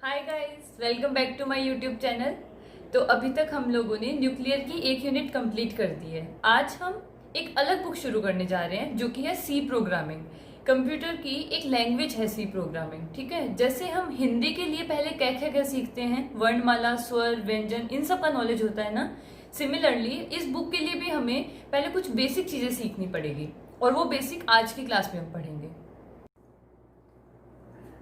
Hi guys, welcome back to my YouTube channel. तो अभी तक हम लोगों ने न्यूक्लियर की एक यूनिट कंप्लीट कर दी है। आज हम एक अलग बुक शुरू करने जा रहे हैं जो कि है सी प्रोग्रामिंग। कंप्यूटर की एक लैंग्वेज है सी प्रोग्रामिंग, ठीक है। जैसे हम हिंदी के लिए पहले क्या सीखते हैं, वर्णमाला, स्वर, व्यंजन, इन सब का नॉलेज होता है ना। सिमिलरली इस बुक के लिए भी हमें पहले कुछ बेसिक चीजें सीखनी पड़ेगी और वो बेसिक आज की क्लास में हम पढ़ेंगे।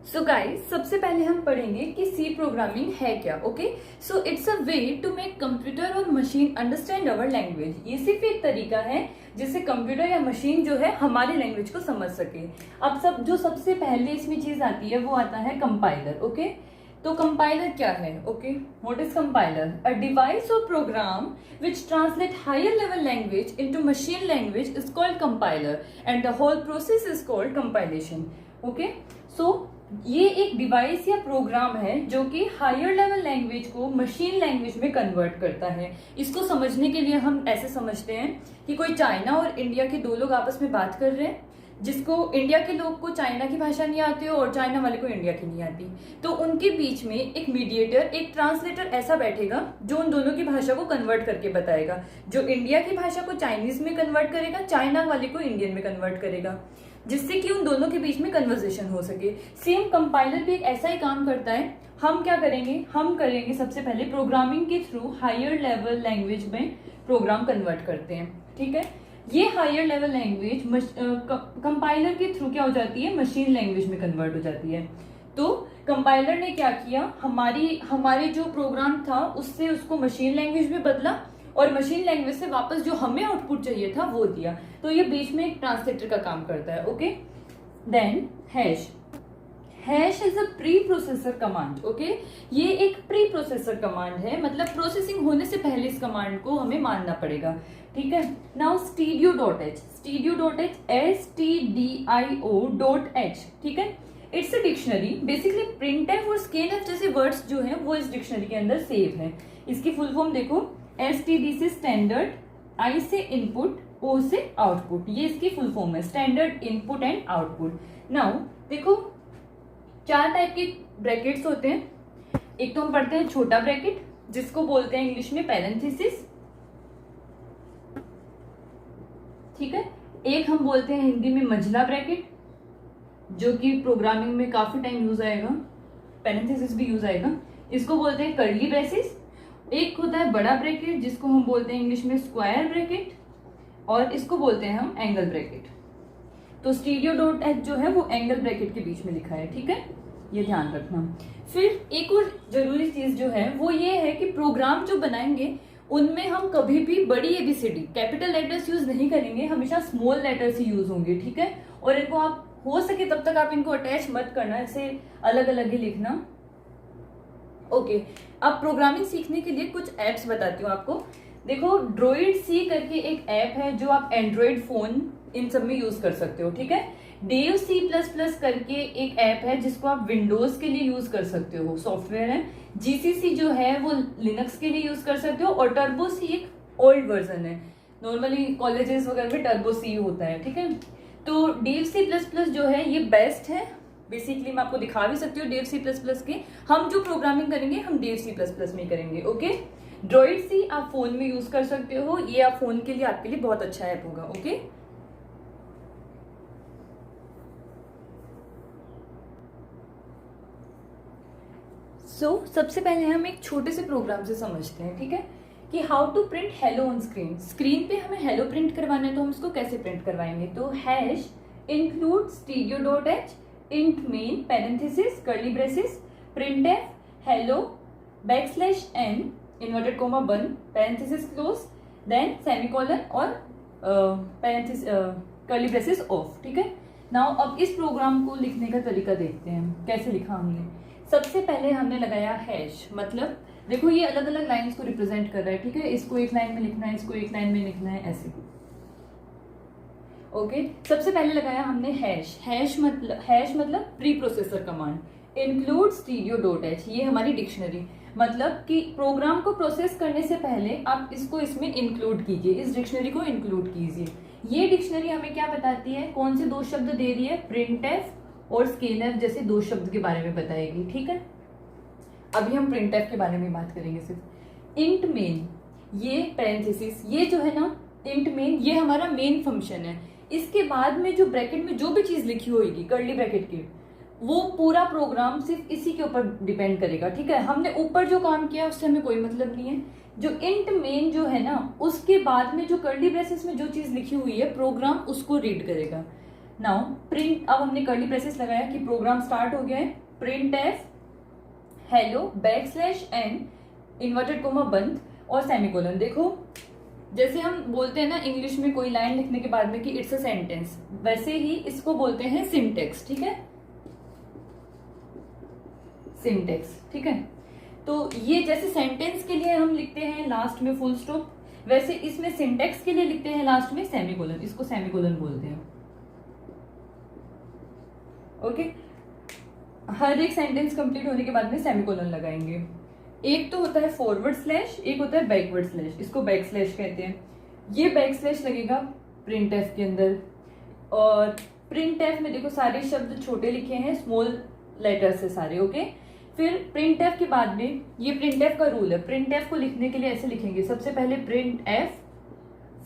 सो गाइस, सबसे पहले हम पढ़ेंगे कि सी प्रोग्रामिंग है क्या। Okay, so it's a way to make computer और मशीन अंडरस्टैंड अवर लैंग्वेज। ये सिर्फ एक तरीका है जिससे कंप्यूटर या मशीन जो है हमारी लैंग्वेज को समझ सके। अब सबसे पहले इसमें चीज आती है वो आता है कंपाइलर। ओके, तो कंपाइलर क्या है? Okay, what is compiler? A device और programme which translate higher level language into machine language is called compiler and the whole process is called compilation. Okay, so ये एक डिवाइस या programme है जो कि हायर लेवल लैंग्वेज को machine language में convert करता है। इसको समझने के लिए हम ऐसे समझते हैं कि कोई चाइना और इंडिया के दो लोग आपस में बात कर रहे हैं, जिसको इंडिया के लोग को चाइना की भाषा नहीं आती हो और चाइना वाले को इंडिया की नहीं आती, तो उनके बीच में एक मीडिएटर, एक ट्रांसलेटर ऐसा बैठेगा जो उन दोनों की भाषा को कन्वर्ट करके बताएगा। जो इंडिया की भाषा को चाइनीज में कन्वर्ट करेगा, चाइना वाले को इंडियन में कन्वर्ट करेगा, जिससे कि उन दोनों के बीच में कन्वर्सेशन हो सके। सेम कंपाइलर भी एक ऐसा ही काम करता है। हम क्या करेंगे? हम करेंगे सबसे पहले प्रोग्रामिंग के थ्रू हायर लेवल लैंग्वेज में प्रोग्राम कन्वर्ट करते हैं, ठीक है। ये हायर लेवल लैंग्वेज कंपाइलर के थ्रू क्या हो जाती है? मशीन लैंग्वेज में कन्वर्ट हो जाती है। तो कंपाइलर ने क्या किया, हमारे जो प्रोग्राम था उससे उसको मशीन लैंग्वेज में बदला और मशीन लैंग्वेज से वापस जो हमें आउटपुट चाहिए था वो दिया। तो ये बीच में एक ट्रांसलेटर का काम करता है। Okay, then hash is a preprocessor command. Okay, ये एक प्री प्रोसेसर कमांड है, मतलब प्रोसेसिंग होने से पहले इस कमांड को हमें मानना पड़ेगा, ठीक है। नाउ stdio.h, stdio.stdio.h, ठीक है। It's a dictionary. Basically printf और scanf जैसे वर्ड्स जो हैं वो इस डिक्शनरी के अंदर सेव है। इसकी फुल फॉर्म देखो, STD से स्टैंडर्ड, I से इनपुट, O से आउटपुट, ये इसकी फुल फॉर्म है, standard input and output. Now देखो, चार टाइप के ब्रैकेट्स होते हैं। एक तो हम पढ़ते हैं छोटा ब्रैकेट, जिसको बोलते हैं इंग्लिश में पैरेंथेसिस, ठीक है। एक हम बोलते हैं हिंदी में मझला ब्रैकेट, जो कि प्रोग्रामिंग में काफी टाइम यूज आएगा, पैरेंथेसिस भी यूज आएगा, इसको बोलते हैं कर्ली ब्रेसेस। एक होता है बड़ा ब्रैकेट, जिसको हम बोलते हैं इंग्लिश में स्क्वायर ब्रैकेट, और इसको बोलते हैं हम एंगल ब्रैकेट। तो stdio.h जो है वो एंगल ब्रैकेट के बीच में लिखा है, ठीक है, ये ध्यान रखना। फिर एक और जरूरी चीज जो है वो ये है कि प्रोग्राम जो बनाएंगे उनमें हम कभी भी बड़ी एबीसीडी कैपिटल लेटर्स यूज नहीं करेंगे, हमेशा स्मॉल लेटर्स ही यूज होंगे, ठीक है। और इनको आप हो सके तब तक आप इनको अटैच मत करना, इसे अलग अलग ही लिखना। ओके, अब प्रोग्रामिंग सीखने के लिए कुछ एप्स बताती हूँ आपको। देखो, ड्रॉइड सी करके एक ऐप है जो आप एंड्रॉइड फोन इन सब में यूज कर सकते हो, ठीक है। डेव C++ करके एक ऐप है जिसको आप विंडोज के लिए यूज कर सकते हो, सॉफ्टवेयर है। GCC जो है वो लिनक्स के लिए यूज कर सकते हो, और टर्बो सी एक ओल्ड वर्जन है, नॉर्मली कॉलेजेस वगैरह में टर्बो सी होता है, ठीक है। तो डेव C++ जो है ये बेस्ट है। बेसिकली मैं आपको दिखा भी सकती हूँ डेव C++ के। हम जो प्रोग्रामिंग करेंगे हम डेव C++ में करेंगे। ओके, ड्रॉइड सी आप फोन में यूज कर सकते हो, ये आप फोन के लिए आपके लिए बहुत अच्छा ऐप होगा। ओके, सबसे पहले हम एक छोटे से प्रोग्राम से समझते हैं, ठीक है, कि how to print hello on screen. Screen पे हमें हेलो प्रिंट करवाना है, तो हम इसको कैसे प्रिंट करवाएंगे? तो hash include stdio.h int main parenthesis curly braces printf hello \n inverted coma बन पैरेंथेसिस क्लोज, देन सेमीकोलन और पैरेंथेसिस कर्ली ब्रेसेस ऑफ, ठीक है। नाउ अब इस प्रोग्राम को लिखने का तरीका देखते हैं कैसे लिखा हमने। सबसे पहले हमने लगाया हैश, मतलब देखो ये अलग अलग लाइंस को रिप्रेजेंट कर रहा है, ठीक है। इसको एक लाइन में लिखना है, इसको एक लाइन में लिखना है, ऐसे। ओके, सबसे पहले लगाया हमने हैश मतलब pre processor command. Include stdio.h, ये हमारी डिक्शनरी, मतलब कि प्रोग्राम को प्रोसेस करने से पहले आप इसको इसमें इंक्लूड कीजिए, इस डिक्शनरी को इंक्लूड कीजिए। ये डिक्शनरी हमें क्या बताती है, कौन से दो शब्द दे रही है, printf और scanf जैसे दो शब्द के बारे में बताएगी, ठीक है। अभी हम printf के बारे में बात करेंगे सिर्फ। int main, ये पैरेंथेसिस, ये जो है ना int main, ये हमारा मेन फंक्शन है। इसके बाद में जो ब्रैकेट में जो भी चीज लिखी होगी कर्ली ब्रैकेट की, वो पूरा प्रोग्राम सिर्फ इसी के ऊपर डिपेंड करेगा, ठीक है। हमने ऊपर जो काम किया उससे हमें कोई मतलब नहीं है। जो इंट मेन जो है ना, उसके बाद में जो कर्ली ब्रेसेस में जो चीज लिखी हुई है प्रोग्राम उसको रीड करेगा। नाउ प्रिंट, अब हमने कर्ली ब्रेसेस लगाया कि प्रोग्राम स्टार्ट हो गया है। Print F hello \n inverted coma बंद और सेमीकोलन। देखो जैसे हम बोलते हैं ना इंग्लिश में कोई लाइन लिखने के बाद में कि इट्स अ सेंटेंस, वैसे ही इसको बोलते हैं सिंटेक्स, ठीक है, सिंटेक्स, ठीक है। तो ये जैसे सेंटेंस के लिए हम लिखते हैं लास्ट में फुल स्टॉप, वैसे इसमें सिंटेक्स के लिए लिखते हैं लास्ट में सेमीकोलन, इसको सेमीकोलन बोलते हैं। ओके, हर एक सेंटेंस कंप्लीट होने के बाद में सेमीकोलन लगाएंगे। एक तो होता है फॉरवर्ड स्लैश, एक होता है बैकवर्ड स्लैश, इसको बैक स्लैश कहते हैं। ये बैक स्लैश लगेगा प्रिंट एफ के अंदर, और प्रिंट एफ में देखो सारे शब्द छोटे लिखे हैं, स्मॉल लेटर से सारे, ओके। फिर प्रिंट एफ के बाद में, ये प्रिंट एफ का रूल है, प्रिंट एफ को लिखने के लिए ऐसे लिखेंगे, सबसे पहले प्रिंट एफ,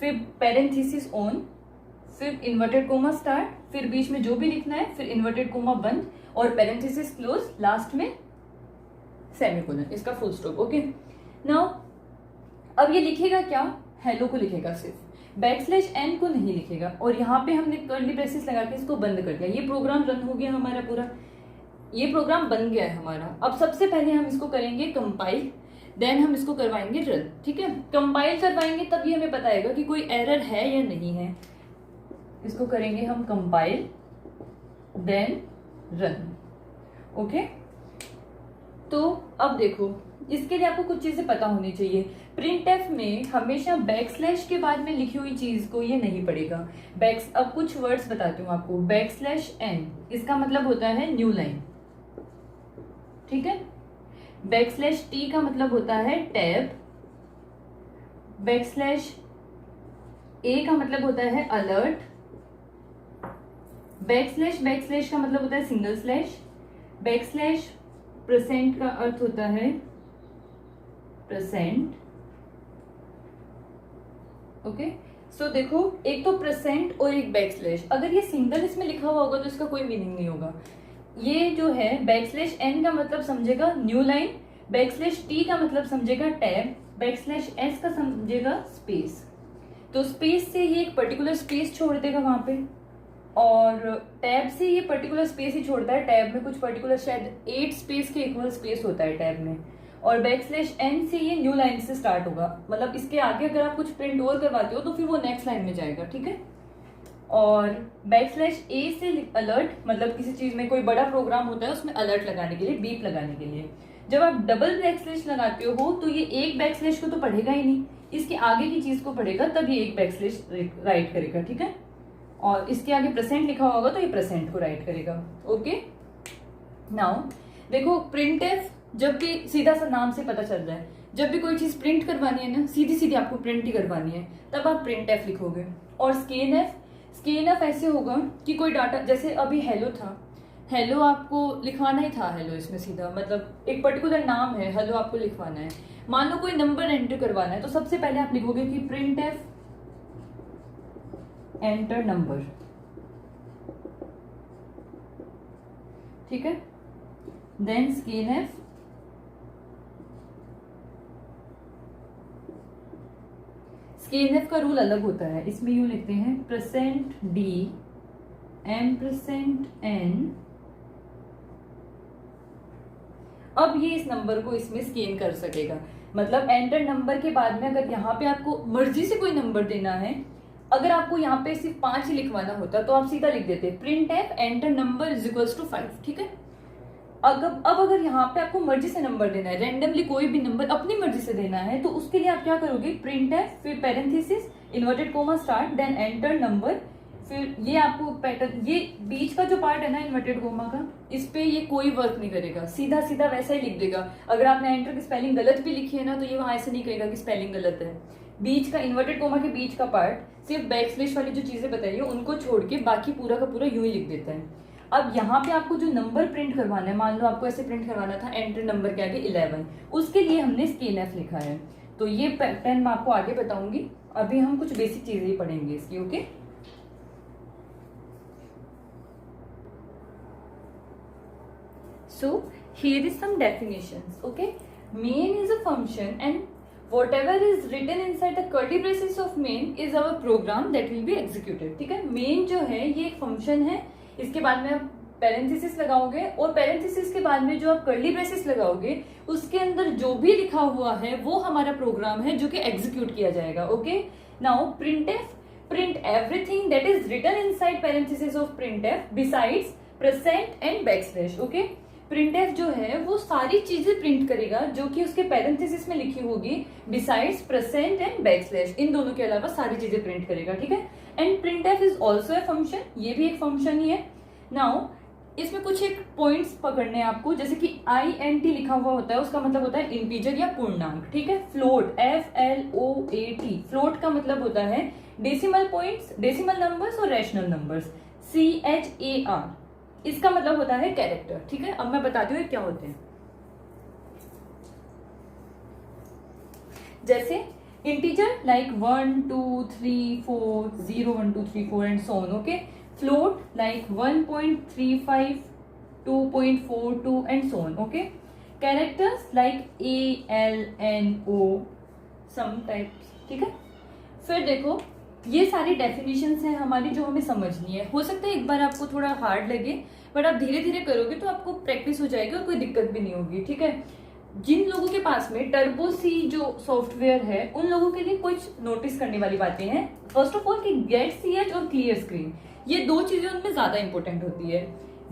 फिर पैरेंथेसिस ऑन, फिर इन्वर्टेड कोमा स्टार्ट, फिर बीच में जो भी लिखना है, फिर इन्वर्टेड कोमा बंद और पैरेंथेसिस क्लोज, लास्ट में सेमीकोलन, इसका फुल स्टॉप, ओके। नाउ अब ये लिखेगा क्या, हेलो को लिखेगा सिर्फ, \n को नहीं लिखेगा, और यहाँ पे हमने कर्ली ब्रेसेस लगा के इसको बंद कर दिया। ये प्रोग्राम रन हो गया हमारा पूरा, ये प्रोग्राम बन गया है हमारा। अब सबसे पहले हम इसको करेंगे कंपाइल, देन हम इसको करवाएंगे रन, ठीक है। कंपाइल करवाएंगे तब ये हमें बताएगा कि कोई एरर है या नहीं है। इसको करेंगे हम कंपाइल देन रन, ओके। तो अब देखो, इसके लिए आपको कुछ चीजें पता होनी चाहिए। प्रिंट एफ में हमेशा बैकस्लैश के बाद में लिखी हुई चीज को ये नहीं पड़ेगा। अब कुछ वर्ड्स बताती हूँ आपको। \n इसका मतलब होता है न्यू लाइन, ठीक है। \t का मतलब होता है टैब, \a का मतलब होता है अलर्ट, बैकस्लैश का मतलब होता है सिंगल स्लैश, %, का अर्थ होता है %, ओके। सो देखो, एक तो % और एक बैकस्लैश, अगर ये सिंगल इसमें लिखा हुआ होगा तो इसका कोई मीनिंग नहीं होगा। ये जो है \n का मतलब समझेगा न्यू लाइन, \t का मतलब समझेगा टैब, \s का समझेगा स्पेस। तो स्पेस से ये एक पर्टिकुलर स्पेस छोड़ देगा वहां पे, और टैब से ये पर्टिकुलर स्पेस ही छोड़ता है। टैब में कुछ पर्टिकुलर शायद 8 स्पेस के इक्वल स्पेस होता है टैब में, और \n से ये न्यू लाइन से स्टार्ट होगा। मतलब इसके आगे अगर आप कुछ प्रिंट और करवाते हो तो फिर वो नेक्स्ट लाइन में जाएगा, ठीक है। और \a से अलर्ट, मतलब किसी चीज में कोई बड़ा प्रोग्राम होता है उसमें अलर्ट लगाने के लिए, बीप लगाने के लिए। जब आप डबल बैकस्लैश लगाते हो तो ये एक बैकस्लैश को तो पढ़ेगा ही नहीं, इसके आगे की चीज को पढ़ेगा, तब ये एक बैकस्लैश राइट करेगा, ठीक है। और इसके आगे % लिखा होगा तो ये % को राइट करेगा, ओके। नाउ देखो, प्रिंट एफ जब भी, सीधा सा नाम से पता चल रहा है, जब भी कोई चीज प्रिंट करवानी है ना, सीधी सीधी आपको प्रिंट ही करवानी है, तब आप प्रिंट एफ लिखोगे। और स्कैन एफ ऐसे होगा कि कोई डाटा, जैसे अभी हेलो था, हेलो आपको लिखवाना ही था, हेलो इसमें सीधा मतलब एक पर्टिकुलर नाम है, हेलो आपको लिखवाना है। मान लो कोई नंबर एंटर करवाना है, तो सबसे पहले आप लिखोगे कि प्रिंट एफ एंटर नंबर, ठीक है। Then scan F, scan F का रूल अलग होता है, इसमें यूं लिखते हैं %d %n। अब ये इस नंबर को इसमें स्कैन कर सकेगा, मतलब एंटर नंबर के बाद में अगर यहाँ पे आपको मर्जी से कोई नंबर देना है, अगर आपको यहाँ पे सिर्फ 5 ही लिखवाना होता तो आप सीधा लिख देते प्रिंट एफ एंटर नंबर = 5, ठीक है। अब अगर यहाँ पे आपको मर्जी से नंबर देना है, रेंडमली कोई भी नंबर अपनी मर्जी से देना है, तो उसके लिए आप क्या करोगे, प्रिंट एफ, फिर parenthesis, inverted comma start, then enter number. फिर ये आपको पैटर्न, ये बीच का जो पार्ट है ना इन्वर्टेड कोमा का, इस पे ये कोई वर्क नहीं करेगा, सीधा सीधा वैसा ही लिख देगा। अगर आपने एंटर की स्पेलिंग गलत भी लिखी है ना, तो ये वहां ऐसे नहीं कहेगा कि स्पेलिंग गलत है। बीच का इन्वर्टेड कोमा के बीच का पार्ट, सिर्फ बैकस्लैश वाली जो चीजें बताइए उनको छोड़ के बाकी पूरा का पूरा यूं ही लिख देता है। अब यहाँ पे आपको जो नंबर प्रिंट करवाना है, मान लो आपको ऐसे प्रिंट करवाना था एंटर नंबर के आगे 11, उसके लिए हमने स्कैनफ लिखा है। तो ये पैटर्न मैं आपको आगे बताऊंगी, अभी हम कुछ बेसिक चीजें ही पढ़ेंगे इसकी। Okay, so here is some definitions. Okay, main is a function and whatever is written inside the curly braces of main is our program that will be executed. ठीक है, main जो है ये एक फंक्शन है, इसके बाद में आप पैरेंथेसिस लगाओगे और पैरेंथेसिस के बाद में जो आप कर्ली ब्रेसेस लगाओगे उसके अंदर जो भी लिखा हुआ है वो हमारा प्रोग्राम है जो कि एग्जीक्यूट किया जाएगा। Okay, now printf print everything that is written inside parenthesis of printf besides percent and backslash. Okay, printf जो है वो सारी चीजें प्रिंट करेगा जो कि उसके पैरेंथेसिस में लिखी होगी, बिसाइड्स परसेंट एंड बैकस्लैश, इन दोनों के अलावा सारी चीजें प्रिंट करेगा। ठीक है, and printf is also a function, ये भी एक फंक्शन ही है। नाउ इसमें कुछ एक पॉइंट्स पकड़ने हैं आपको, जैसे कि INT लिखा हुआ होता है उसका मतलब होता है इंटीजर या पूर्णांक। ठीक है, फ्लोट FLOAT, फ्लोट का मतलब होता है डेसिमल पॉइंट्स, डेसिमल नंबर्स और रैशनल नंबर्स। CHAR इसका मतलब होता है कैरेक्टर। ठीक है, अब मैं बताती हूँ क्या होते हैं। जैसे integer like 1 2 3 4 0 1 2 3 4 and so on. Okay, float like 1.35 2.42 and so on. Okay, characters like A L N O some types। ठीक है, फिर देखो ये सारी डेफिनेशंस हैं हमारी जो हमें समझनी है। हो सकता है एक बार आपको थोड़ा हार्ड लगे, बट आप धीरे धीरे करोगे तो आपको प्रैक्टिस हो जाएगी और कोई दिक्कत भी नहीं होगी। ठीक है, जिन लोगों के पास में टर्बो सी जो सॉफ्टवेयर है उन लोगों के लिए कुछ नोटिस करने वाली बातें हैं। फर्स्ट ऑफ ऑल कि गेट CH और क्लियर स्क्रीन, ये दो चीजें उनमें ज्यादा इंपॉर्टेंट होती है।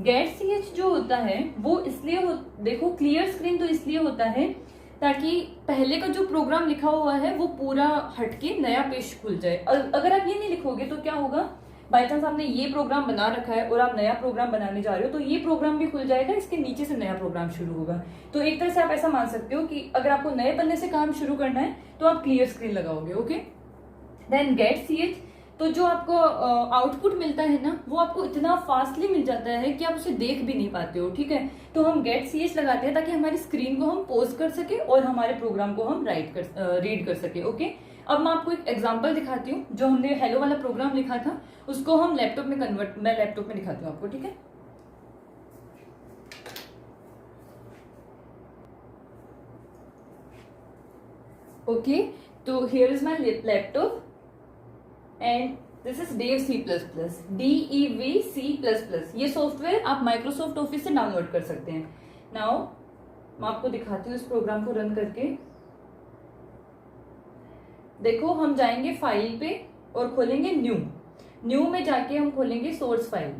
गेट CH जो होता है वो इसलिए देखो क्लियर स्क्रीन तो इसलिए होता है ताकि पहले का जो प्रोग्राम लिखा हुआ है वो पूरा हटके नया पेज खुल जाए। अगर आप ये नहीं लिखोगे तो क्या होगा, बाई चांस आपने ये प्रोग्राम बना रखा है और आप नया प्रोग्राम बनाने जा रहे हो तो ये प्रोग्राम भी खुल जाएगा, इसके नीचे से नया प्रोग्राम शुरू होगा। तो एक तरह से आप ऐसा मान सकते हो कि अगर आपको नए पन्ने से काम शुरू करना है तो आप क्लियर स्क्रीन लगाओगे। ओके, देन गेट CH, तो जो आपको आउटपुट मिलता है ना वो आपको इतना फास्टली मिल जाता है कि आप उसे देख भी नहीं पाते हो। ठीक है, तो हम गेट CH लगाते हैं ताकि हमारी स्क्रीन को हम पॉज कर सके और हमारे प्रोग्राम को हम रीड कर सके। ओके, अब मैं आपको एक एग्जांपल दिखाती हूँ। जो हमने हेलो वाला प्रोग्राम लिखा था उसको हम लैपटॉप में मैं लैपटॉप में दिखाती हूँ आपको। ठीक है, ओके, तो here is my laptop and this is Dev C++, DEV C++। ये सॉफ्टवेयर आप माइक्रोसॉफ्ट ऑफिस से डाउनलोड कर सकते हैं। नाउ मैं आपको दिखाती हूँ इस प्रोग्राम को रन करके। देखो हम जाएंगे फाइल पे और खोलेंगे न्यू में जाके हम खोलेंगे सोर्स फाइल।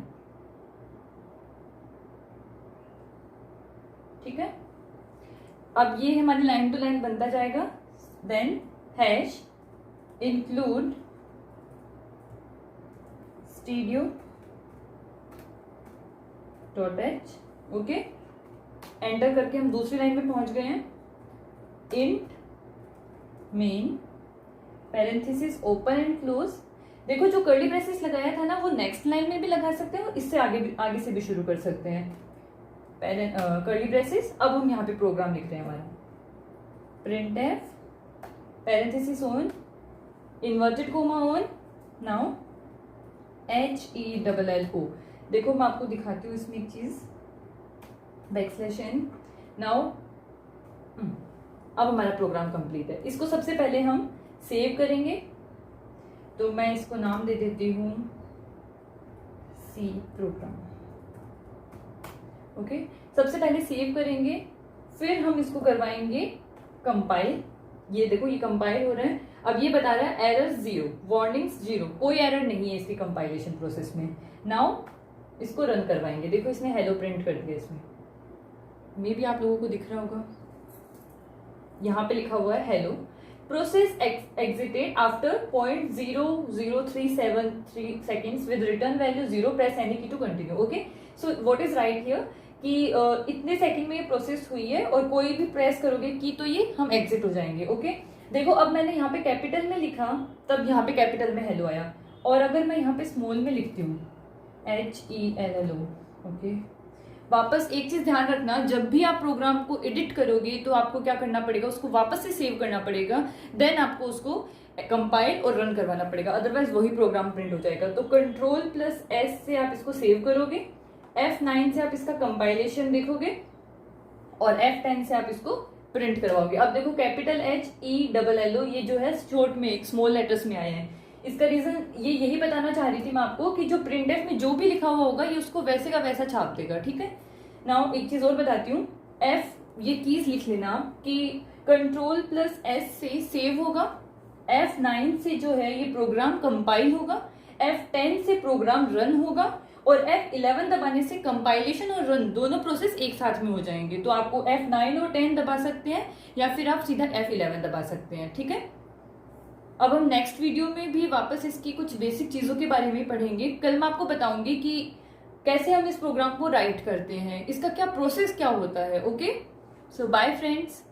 ठीक है, अब ये हमारी लाइन टू लाइन बनता जाएगा। Then hash include studio.h। Okay, enter करके हम दूसरी लाइन में पहुंच गए हैं। Int main parenthesis open and close. देखो जो कर्ली ब्रेसेस लगाया था ना वो नेक्स्ट लाइन में भी लगा सकते हैं और इससे आगे से भी शुरू कर सकते हैं कर्ली ब्रेसेस। अब हम यहाँ पे प्रोग्राम लिख रहे हैं हमारा printf parenthesis on inverted coma on now HELLO। देखो मैं आपको दिखाती हूँ इसमें एक चीज, बैकस्लैश n। नाउ अब हमारा प्रोग्राम कंप्लीट है। इसको सबसे पहले हम सेव करेंगे, तो मैं इसको नाम दे देती हूँ C प्रोग्राम। ओके, सबसे पहले सेव करेंगे, फिर हम इसको करवाएंगे कंपाइल। ये देखो ये कंपाइल हो रहा है। अब ये बता रहा है एरर 0, वार्निंग्स 0, कोई एरर नहीं है इसकी कंपाइलेशन प्रोसेस में। नाउ इसको रन करवाएंगे। देखो इसने हेलो प्रिंट कर दिया। इसमें मे बी आप लोगों को दिख रहा होगा, यहाँ पे लिखा हुआ है hello process exited after 0.00373 seconds with return value 0, press any key to continue. Okay, so what is right here कि इतने सेकंड में ये प्रोसेस हुई है और कोई भी प्रेस करोगे की तो ये हम एग्जिट हो जाएंगे। ओके, देखो अब मैंने यहाँ पे कैपिटल में लिखा तब यहाँ पे कैपिटल में हेलो आया, और अगर मैं यहाँ पे स्मॉल में लिखती हूँ HELLO ओके। वापस एक चीज ध्यान रखना, जब भी आप प्रोग्राम को एडिट करोगे तो आपको क्या करना पड़ेगा, उसको वापस से सेव करना पड़ेगा, देन आपको उसको कंपाइल और रन करवाना पड़ेगा, अदरवाइज वही प्रोग्राम प्रिंट हो जाएगा। तो Ctrl+S से आप इसको सेव करोगे, F9 से आप इसका कंपाइलेशन देखोगे और F10 से आप इसको प्रिंट करवाओगे। अब देखो कैपिटल HELLO ये जो है शॉर्ट में स्मॉल लेटर्स में आए हैं। इसका रीजन ये यही बताना चाह रही थी मैं आपको कि जो प्रिंटफ में जो भी लिखा हुआ होगा ये उसको वैसे का वैसा छाप देगा, ठीक है। नाउ एक चीज और बताती हूँ, ये कीज लिख लेना कि Ctrl+S से सेव होगा, F9 से जो है ये प्रोग्राम कंपाइल होगा, F10 से प्रोग्राम रन होगा और F11 दबाने से कंपाइलेशन और रन दोनों प्रोसेस एक साथ में हो जाएंगे। तो आपको F9 और 10 दबा सकते हैं या फिर आप सीधा F11 दबा सकते हैं, ठीक है। अब हम नेक्स्ट वीडियो में भी वापस इसकी कुछ बेसिक चीजों के बारे में पढ़ेंगे। कल मैं आपको बताऊंगी कि कैसे हम इस प्रोग्राम को राइट करते हैं, इसका क्या प्रोसेस क्या होता है। ओके, सो बाय फ्रेंड्स।